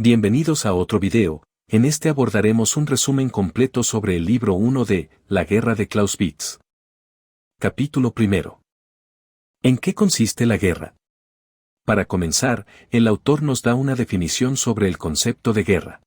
Bienvenidos a otro video. En este abordaremos un resumen completo sobre el libro 1 de La guerra de Clausewitz. Capítulo 1. ¿En qué consiste la guerra? Para comenzar, el autor nos da una definición sobre el concepto de guerra.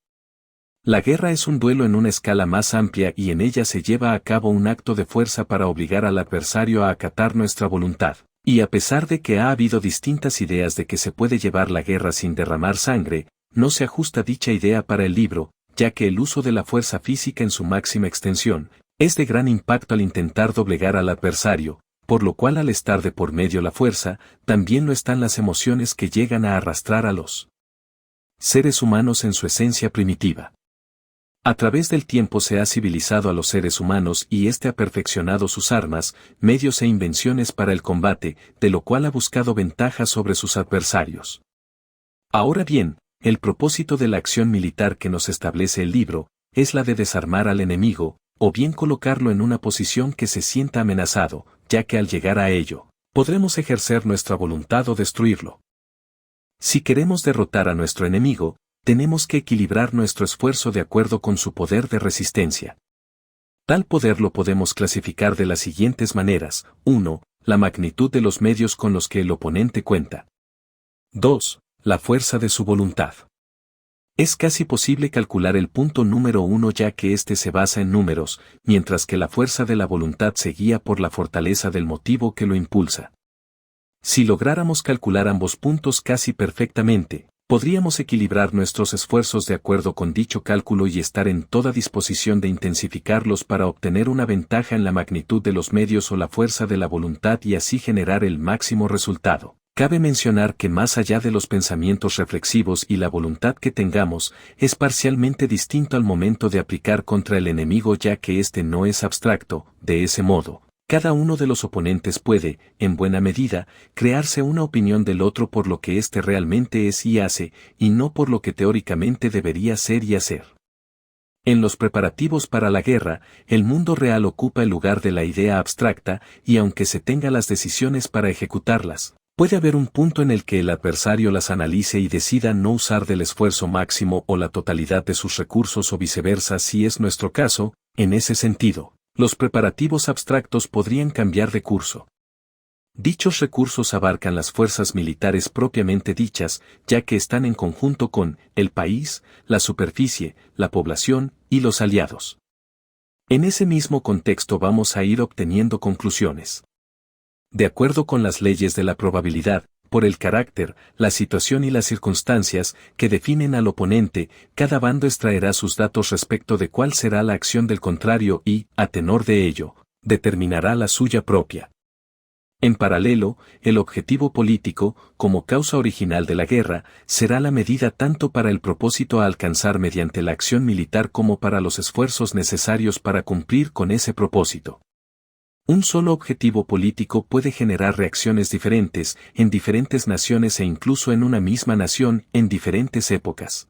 La guerra es un duelo en una escala más amplia y en ella se lleva a cabo un acto de fuerza para obligar al adversario a acatar nuestra voluntad. Y a pesar de que ha habido distintas ideas de que se puede llevar la guerra sin derramar sangre, no se ajusta dicha idea para el libro, ya que el uso de la fuerza física en su máxima extensión es de gran impacto al intentar doblegar al adversario, por lo cual al estar de por medio la fuerza, también lo están las emociones que llegan a arrastrar a los seres humanos en su esencia primitiva. A través del tiempo se ha civilizado a los seres humanos y éste ha perfeccionado sus armas, medios e invenciones para el combate, de lo cual ha buscado ventajas sobre sus adversarios. Ahora bien, el propósito de la acción militar que nos establece el libro, es la de desarmar al enemigo, o bien colocarlo en una posición que se sienta amenazado, ya que al llegar a ello, podremos ejercer nuestra voluntad o destruirlo. Si queremos derrotar a nuestro enemigo, tenemos que equilibrar nuestro esfuerzo de acuerdo con su poder de resistencia. Tal poder lo podemos clasificar de las siguientes maneras: 1. La magnitud de los medios con los que el oponente cuenta. 2. La fuerza de su voluntad. Es casi posible calcular el punto número 1 ya que éste se basa en números, mientras que la fuerza de la voluntad se guía por la fortaleza del motivo que lo impulsa. Si lográramos calcular ambos puntos casi perfectamente, podríamos equilibrar nuestros esfuerzos de acuerdo con dicho cálculo y estar en toda disposición de intensificarlos para obtener una ventaja en la magnitud de los medios o la fuerza de la voluntad y así generar el máximo resultado. Cabe mencionar que más allá de los pensamientos reflexivos y la voluntad que tengamos, es parcialmente distinto al momento de aplicar contra el enemigo ya que este no es abstracto. De ese modo, cada uno de los oponentes puede, en buena medida, crearse una opinión del otro por lo que éste realmente es y hace, y no por lo que teóricamente debería ser y hacer. En los preparativos para la guerra, el mundo real ocupa el lugar de la idea abstracta, y aunque se tenga las decisiones para ejecutarlas, puede haber un punto en el que el adversario las analice y decida no usar del esfuerzo máximo o la totalidad de sus recursos o viceversa si es nuestro caso. En ese sentido, los preparativos abstractos podrían cambiar de curso. Dichos recursos abarcan las fuerzas militares propiamente dichas, ya que están en conjunto con el país, la superficie, la población y los aliados. En ese mismo contexto vamos a ir obteniendo conclusiones. De acuerdo con las leyes de la probabilidad, por el carácter, la situación y las circunstancias que definen al oponente, cada bando extraerá sus datos respecto de cuál será la acción del contrario y, a tenor de ello, determinará la suya propia. En paralelo, el objetivo político, como causa original de la guerra, será la medida tanto para el propósito a alcanzar mediante la acción militar como para los esfuerzos necesarios para cumplir con ese propósito. Un solo objetivo político puede generar reacciones diferentes en diferentes naciones e incluso en una misma nación en diferentes épocas.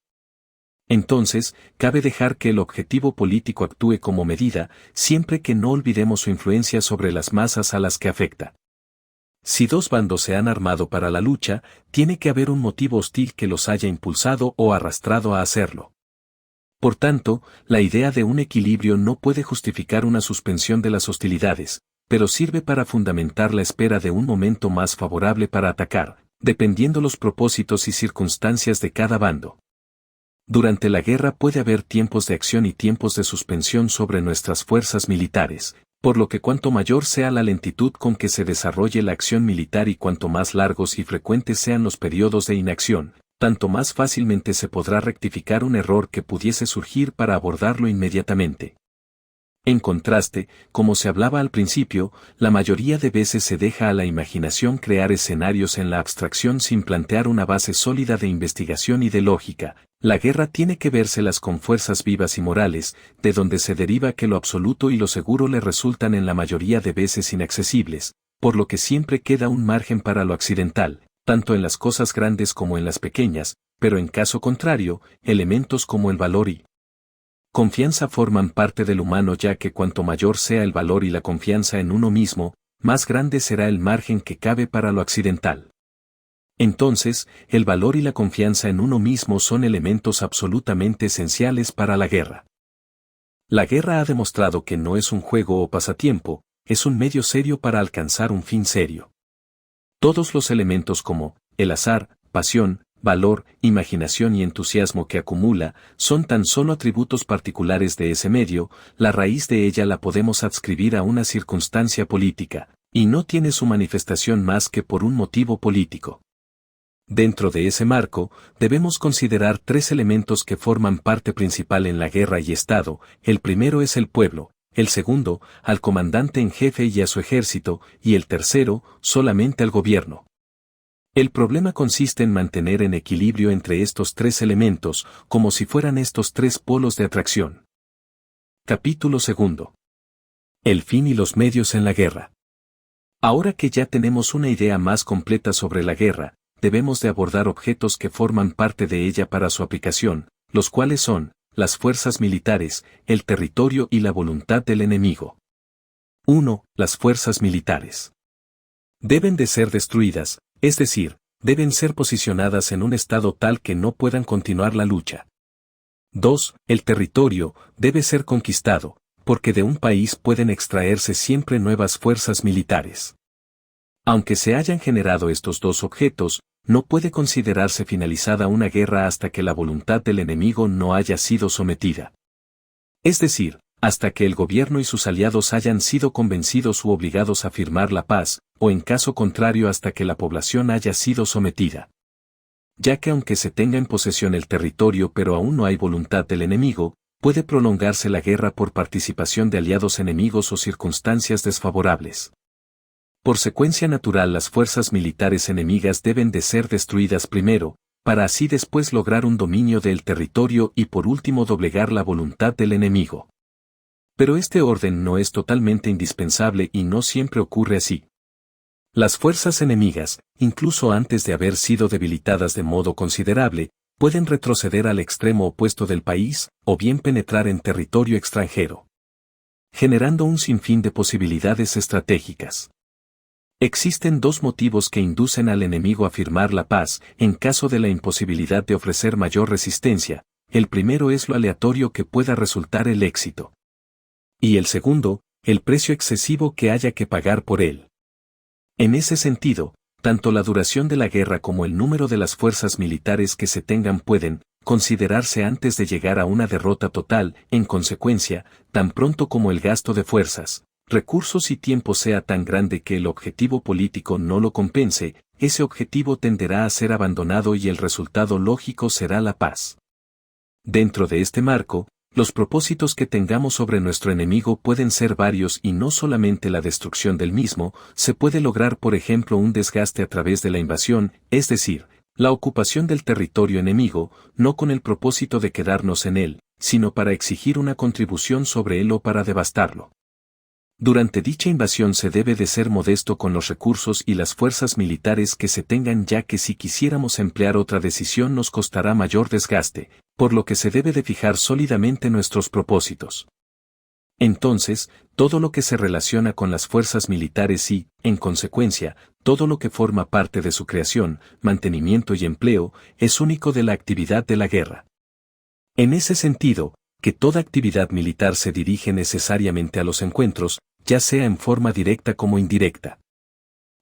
Entonces, cabe dejar que el objetivo político actúe como medida, siempre que no olvidemos su influencia sobre las masas a las que afecta. Si dos bandos se han armado para la lucha, tiene que haber un motivo hostil que los haya impulsado o arrastrado a hacerlo. Por tanto, la idea de un equilibrio no puede justificar una suspensión de las hostilidades, pero sirve para fundamentar la espera de un momento más favorable para atacar, dependiendo los propósitos y circunstancias de cada bando. Durante la guerra puede haber tiempos de acción y tiempos de suspensión sobre nuestras fuerzas militares, por lo que cuanto mayor sea la lentitud con que se desarrolle la acción militar y cuanto más largos y frecuentes sean los periodos de inacción, tanto más fácilmente se podrá rectificar un error que pudiese surgir para abordarlo inmediatamente. En contraste, como se hablaba al principio, la mayoría de veces se deja a la imaginación crear escenarios en la abstracción sin plantear una base sólida de investigación y de lógica. La guerra tiene que vérselas con fuerzas vivas y morales, de donde se deriva que lo absoluto y lo seguro le resultan en la mayoría de veces inaccesibles, por lo que siempre queda un margen para lo accidental, tanto en las cosas grandes como en las pequeñas, pero en caso contrario, elementos como el valor y confianza forman parte del humano ya que cuanto mayor sea el valor y la confianza en uno mismo, más grande será el margen que cabe para lo accidental. Entonces, el valor y la confianza en uno mismo son elementos absolutamente esenciales para la guerra. La guerra ha demostrado que no es un juego o pasatiempo, es un medio serio para alcanzar un fin serio. Todos los elementos como el azar, pasión, valor, imaginación y entusiasmo que acumula son tan solo atributos particulares de ese medio, la raíz de ella la podemos adscribir a una circunstancia política, y no tiene su manifestación más que por un motivo político. Dentro de ese marco, debemos considerar tres elementos que forman parte principal en la guerra y Estado. El primero es el pueblo, el segundo, al comandante en jefe y a su ejército, y el tercero, solamente al gobierno. El problema consiste en mantener en equilibrio entre estos tres elementos, como si fueran estos tres polos de atracción. Capítulo 2. El fin y los medios en la guerra. Ahora que ya tenemos una idea más completa sobre la guerra, debemos de abordar objetos que forman parte de ella para su aplicación, los cuales son, las fuerzas militares, el territorio y la voluntad del enemigo. 1. Las fuerzas militares. Deben de ser destruidas, es decir, deben ser posicionadas en un estado tal que no puedan continuar la lucha. 2. El territorio debe ser conquistado, porque de un país pueden extraerse siempre nuevas fuerzas militares. Aunque se hayan generado estos dos objetos, no puede considerarse finalizada una guerra hasta que la voluntad del enemigo no haya sido sometida. Es decir, hasta que el gobierno y sus aliados hayan sido convencidos u obligados a firmar la paz, o en caso contrario hasta que la población haya sido sometida. Ya que aunque se tenga en posesión el territorio pero aún no hay voluntad del enemigo, puede prolongarse la guerra por participación de aliados enemigos o circunstancias desfavorables. Por secuencia natural las fuerzas militares enemigas deben de ser destruidas primero, para así después lograr un dominio del territorio y por último doblegar la voluntad del enemigo. Pero este orden no es totalmente indispensable y no siempre ocurre así. Las fuerzas enemigas, incluso antes de haber sido debilitadas de modo considerable, pueden retroceder al extremo opuesto del país, o bien penetrar en territorio extranjero, generando un sinfín de posibilidades estratégicas. Existen dos motivos que inducen al enemigo a firmar la paz, en caso de la imposibilidad de ofrecer mayor resistencia. El primero es lo aleatorio que pueda resultar el éxito. Y el segundo, el precio excesivo que haya que pagar por él. En ese sentido, tanto la duración de la guerra como el número de las fuerzas militares que se tengan pueden considerarse antes de llegar a una derrota total. En consecuencia, tan pronto como el gasto de fuerzas, recursos y tiempo sea tan grande que el objetivo político no lo compense, ese objetivo tenderá a ser abandonado y el resultado lógico será la paz. Dentro de este marco, los propósitos que tengamos sobre nuestro enemigo pueden ser varios y no solamente la destrucción del mismo. Se puede lograr por ejemplo un desgaste a través de la invasión, es decir, la ocupación del territorio enemigo, no con el propósito de quedarnos en él, sino para exigir una contribución sobre él o para devastarlo. Durante dicha invasión se debe de ser modesto con los recursos y las fuerzas militares que se tengan, ya que si quisiéramos emplear otra decisión nos costará mayor desgaste, por lo que se debe de fijar sólidamente nuestros propósitos. Entonces, todo lo que se relaciona con las fuerzas militares y, en consecuencia, todo lo que forma parte de su creación, mantenimiento y empleo, es único de la actividad de la guerra. En ese sentido, que toda actividad militar se dirige necesariamente a los encuentros, ya sea en forma directa como indirecta.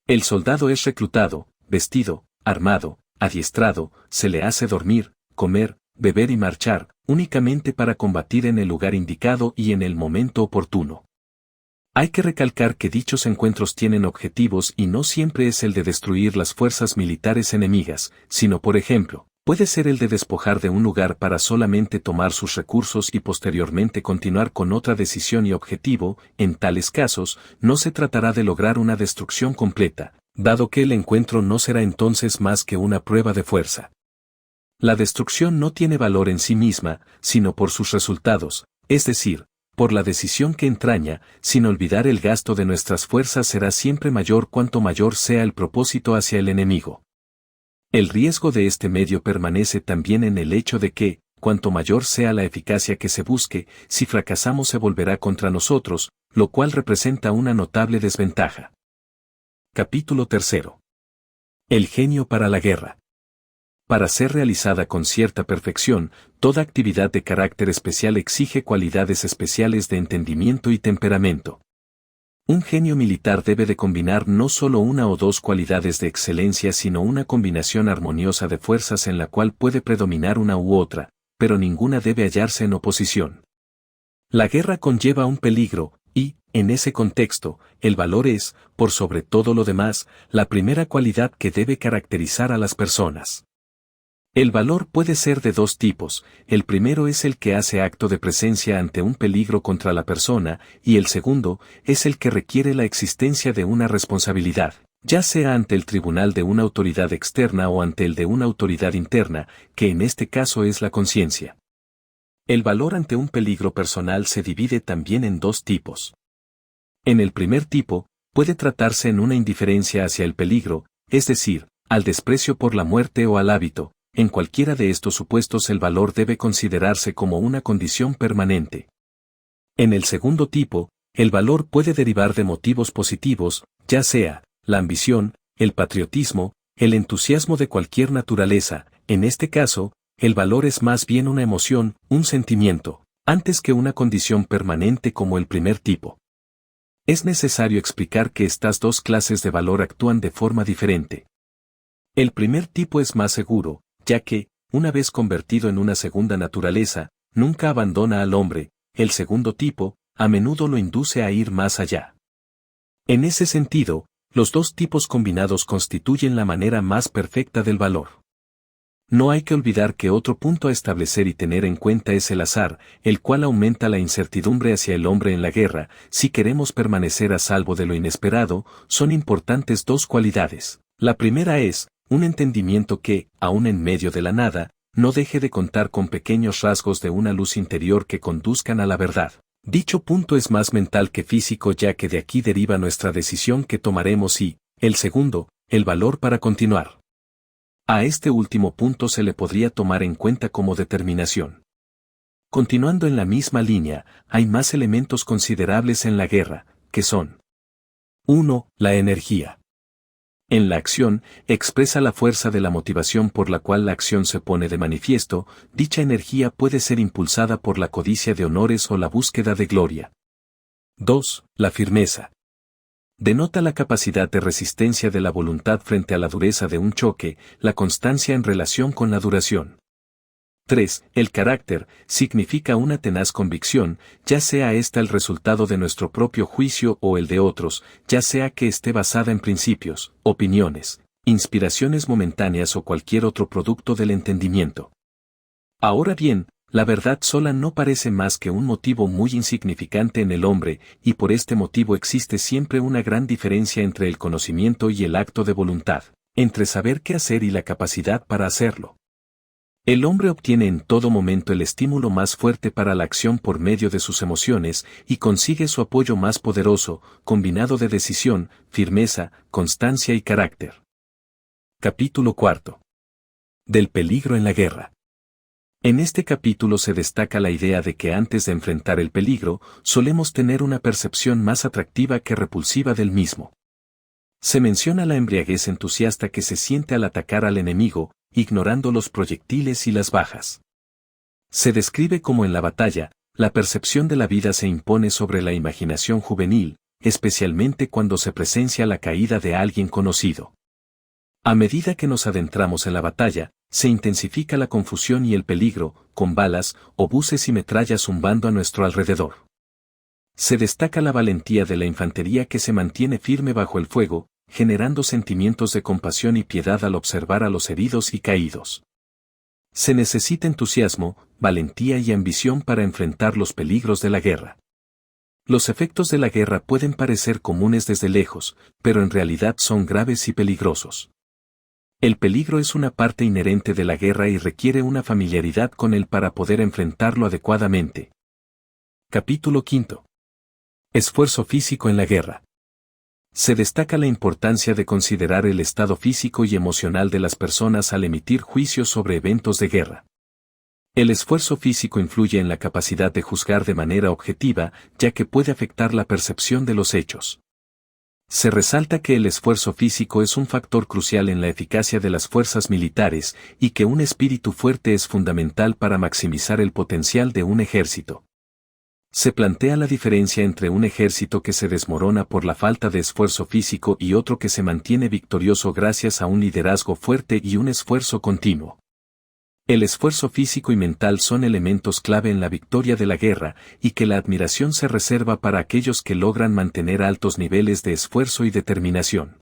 El soldado es reclutado, vestido, armado, adiestrado, se le hace dormir, comer, beber y marchar, únicamente para combatir en el lugar indicado y en el momento oportuno. Hay que recalcar que dichos encuentros tienen objetivos y no siempre es el de destruir las fuerzas militares enemigas, sino por ejemplo, puede ser el de despojar de un lugar para solamente tomar sus recursos y posteriormente continuar con otra decisión y objetivo. En tales casos, no se tratará de lograr una destrucción completa, dado que el encuentro no será entonces más que una prueba de fuerza. La destrucción no tiene valor en sí misma, sino por sus resultados, es decir, por la decisión que entraña. Sin olvidar el gasto de nuestras fuerzas será siempre mayor cuanto mayor sea el propósito hacia el enemigo. El riesgo de este medio permanece también en el hecho de que, cuanto mayor sea la eficacia que se busque, si fracasamos se volverá contra nosotros, lo cual representa una notable desventaja. Capítulo 3. El genio para la guerra. Para ser realizada con cierta perfección, toda actividad de carácter especial exige cualidades especiales de entendimiento y temperamento. Un genio militar debe de combinar no solo una o dos cualidades de excelencia, sino una combinación armoniosa de fuerzas en la cual puede predominar una u otra, pero ninguna debe hallarse en oposición. La guerra conlleva un peligro, y, en ese contexto, el valor es, por sobre todo lo demás, la primera cualidad que debe caracterizar a las personas. El valor puede ser de dos tipos: el primero es el que hace acto de presencia ante un peligro contra la persona, y el segundo es el que requiere la existencia de una responsabilidad, ya sea ante el tribunal de una autoridad externa o ante el de una autoridad interna, que en este caso es la conciencia. El valor ante un peligro personal se divide también en dos tipos. En el primer tipo, puede tratarse en una indiferencia hacia el peligro, es decir, al desprecio por la muerte o al hábito. En cualquiera de estos supuestos el valor debe considerarse como una condición permanente. En el segundo tipo, el valor puede derivar de motivos positivos, ya sea la ambición, el patriotismo, el entusiasmo de cualquier naturaleza. En este caso, el valor es más bien una emoción, un sentimiento, antes que una condición permanente como el primer tipo. Es necesario explicar que estas dos clases de valor actúan de forma diferente. El primer tipo es más seguro, ya que, una vez convertido en una segunda naturaleza, nunca abandona al hombre. El segundo tipo, a menudo lo induce a ir más allá. En ese sentido, los dos tipos combinados constituyen la manera más perfecta del valor. No hay que olvidar que otro punto a establecer y tener en cuenta es el azar, el cual aumenta la incertidumbre hacia el hombre en la guerra. Si queremos permanecer a salvo de lo inesperado, son importantes dos cualidades. La primera es un entendimiento que, aun en medio de la nada, no deje de contar con pequeños rasgos de una luz interior que conduzcan a la verdad. Dicho punto es más mental que físico, ya que de aquí deriva nuestra decisión que tomaremos, y, el segundo, el valor para continuar. A este último punto se le podría tomar en cuenta como determinación. Continuando en la misma línea, hay más elementos considerables en la guerra, que son: 1. La energía. En la acción, expresa la fuerza de la motivación por la cual la acción se pone de manifiesto. Dicha energía puede ser impulsada por la codicia de honores o la búsqueda de gloria. 2. La firmeza. Denota la capacidad de resistencia de la voluntad frente a la dureza de un choque, la constancia en relación con la duración. 3. El carácter, significa una tenaz convicción, ya sea esta el resultado de nuestro propio juicio o el de otros, ya sea que esté basada en principios, opiniones, inspiraciones momentáneas o cualquier otro producto del entendimiento. Ahora bien, la verdad sola no parece más que un motivo muy insignificante en el hombre, y por este motivo existe siempre una gran diferencia entre el conocimiento y el acto de voluntad, entre saber qué hacer y la capacidad para hacerlo. El hombre obtiene en todo momento el estímulo más fuerte para la acción por medio de sus emociones, y consigue su apoyo más poderoso, combinado de decisión, firmeza, constancia y carácter. Capítulo 4. Del peligro en la guerra. En este capítulo se destaca la idea de que antes de enfrentar el peligro, solemos tener una percepción más atractiva que repulsiva del mismo. Se menciona la embriaguez entusiasta que se siente al atacar al enemigo, ignorando los proyectiles y las bajas. Se describe como en la batalla, la percepción de la vida se impone sobre la imaginación juvenil, especialmente cuando se presencia la caída de alguien conocido. A medida que nos adentramos en la batalla, se intensifica la confusión y el peligro, con balas, obuses y metrallas zumbando a nuestro alrededor. Se destaca la valentía de la infantería que se mantiene firme bajo el fuego, generando sentimientos de compasión y piedad al observar a los heridos y caídos. Se necesita entusiasmo, valentía y ambición para enfrentar los peligros de la guerra. Los efectos de la guerra pueden parecer comunes desde lejos, pero en realidad son graves y peligrosos. El peligro es una parte inherente de la guerra y requiere una familiaridad con él para poder enfrentarlo adecuadamente. Capítulo 5. Esfuerzo físico en la guerra. Se destaca la importancia de considerar el estado físico y emocional de las personas al emitir juicios sobre eventos de guerra. El esfuerzo físico influye en la capacidad de juzgar de manera objetiva, ya que puede afectar la percepción de los hechos. Se resalta que el esfuerzo físico es un factor crucial en la eficacia de las fuerzas militares y que un espíritu fuerte es fundamental para maximizar el potencial de un ejército. Se plantea la diferencia entre un ejército que se desmorona por la falta de esfuerzo físico y otro que se mantiene victorioso gracias a un liderazgo fuerte y un esfuerzo continuo. El esfuerzo físico y mental son elementos clave en la victoria de la guerra, y que la admiración se reserva para aquellos que logran mantener altos niveles de esfuerzo y determinación.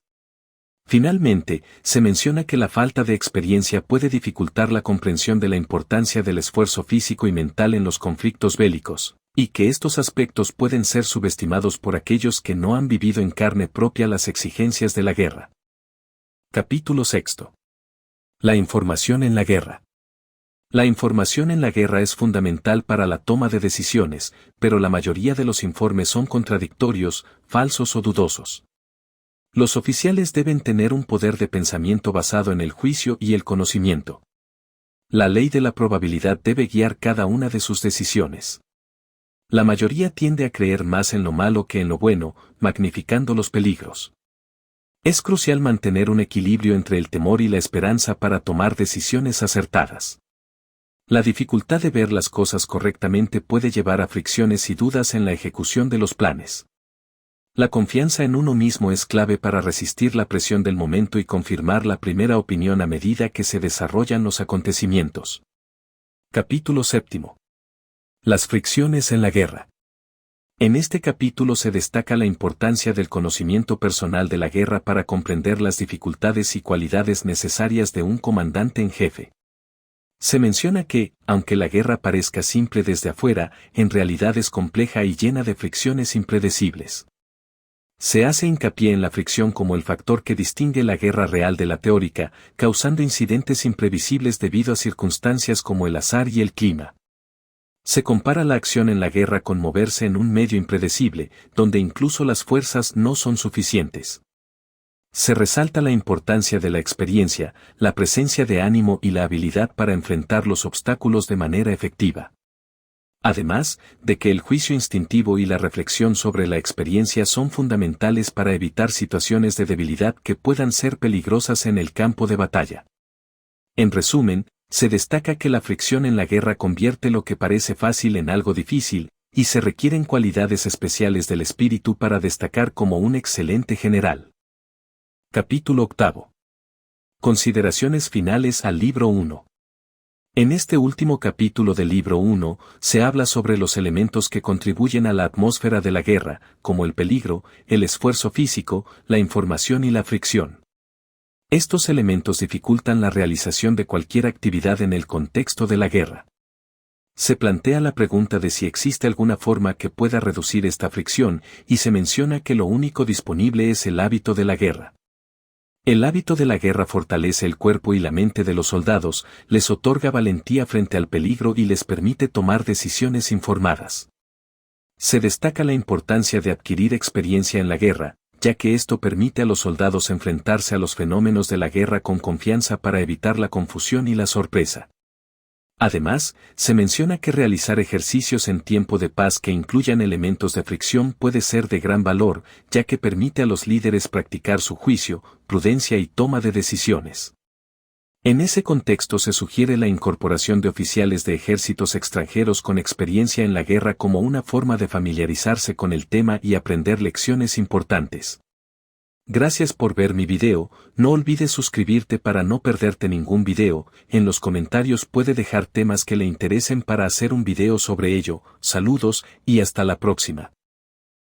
Finalmente, se menciona que la falta de experiencia puede dificultar la comprensión de la importancia del esfuerzo físico y mental en los conflictos bélicos, y que estos aspectos pueden ser subestimados por aquellos que no han vivido en carne propia las exigencias de la guerra. Capítulo 6. La información en la guerra. La información en la guerra es fundamental para la toma de decisiones, pero la mayoría de los informes son contradictorios, falsos o dudosos. Los oficiales deben tener un poder de pensamiento basado en el juicio y el conocimiento. La ley de la probabilidad debe guiar cada una de sus decisiones. La mayoría tiende a creer más en lo malo que en lo bueno, magnificando los peligros. Es crucial mantener un equilibrio entre el temor y la esperanza para tomar decisiones acertadas. La dificultad de ver las cosas correctamente puede llevar a fricciones y dudas en la ejecución de los planes. La confianza en uno mismo es clave para resistir la presión del momento y confirmar la primera opinión a medida que se desarrollan los acontecimientos. Capítulo 7. Las fricciones en la guerra. En este capítulo se destaca la importancia del conocimiento personal de la guerra para comprender las dificultades y cualidades necesarias de un comandante en jefe. Se menciona que, aunque la guerra parezca simple desde afuera, en realidad es compleja y llena de fricciones impredecibles. Se hace hincapié en la fricción como el factor que distingue la guerra real de la teórica, causando incidentes imprevisibles debido a circunstancias como el azar y el clima. Se compara la acción en la guerra con moverse en un medio impredecible, donde incluso las fuerzas no son suficientes. Se resalta la importancia de la experiencia, la presencia de ánimo y la habilidad para enfrentar los obstáculos de manera efectiva. Además, de que el juicio instintivo y la reflexión sobre la experiencia son fundamentales para evitar situaciones de debilidad que puedan ser peligrosas en el campo de batalla. En resumen, se destaca que la fricción en la guerra convierte lo que parece fácil en algo difícil, y se requieren cualidades especiales del espíritu para destacar como un excelente general. Capítulo 8. Consideraciones finales al libro 1. En este último capítulo del libro 1, se habla sobre los elementos que contribuyen a la atmósfera de la guerra, como el peligro, el esfuerzo físico, la información y la fricción. Estos elementos dificultan la realización de cualquier actividad en el contexto de la guerra. Se plantea la pregunta de si existe alguna forma que pueda reducir esta fricción, y se menciona que lo único disponible es el hábito de la guerra. El hábito de la guerra fortalece el cuerpo y la mente de los soldados, les otorga valentía frente al peligro y les permite tomar decisiones informadas. Se destaca la importancia de adquirir experiencia en la guerra, ya que esto permite a los soldados enfrentarse a los fenómenos de la guerra con confianza para evitar la confusión y la sorpresa. Además, se menciona que realizar ejercicios en tiempo de paz que incluyan elementos de fricción puede ser de gran valor, ya que permite a los líderes practicar su juicio, prudencia y toma de decisiones. En ese contexto se sugiere la incorporación de oficiales de ejércitos extranjeros con experiencia en la guerra como una forma de familiarizarse con el tema y aprender lecciones importantes. Gracias por ver mi video, no olvides suscribirte para no perderte ningún video, en los comentarios puede dejar temas que le interesen para hacer un video sobre ello, saludos y hasta la próxima.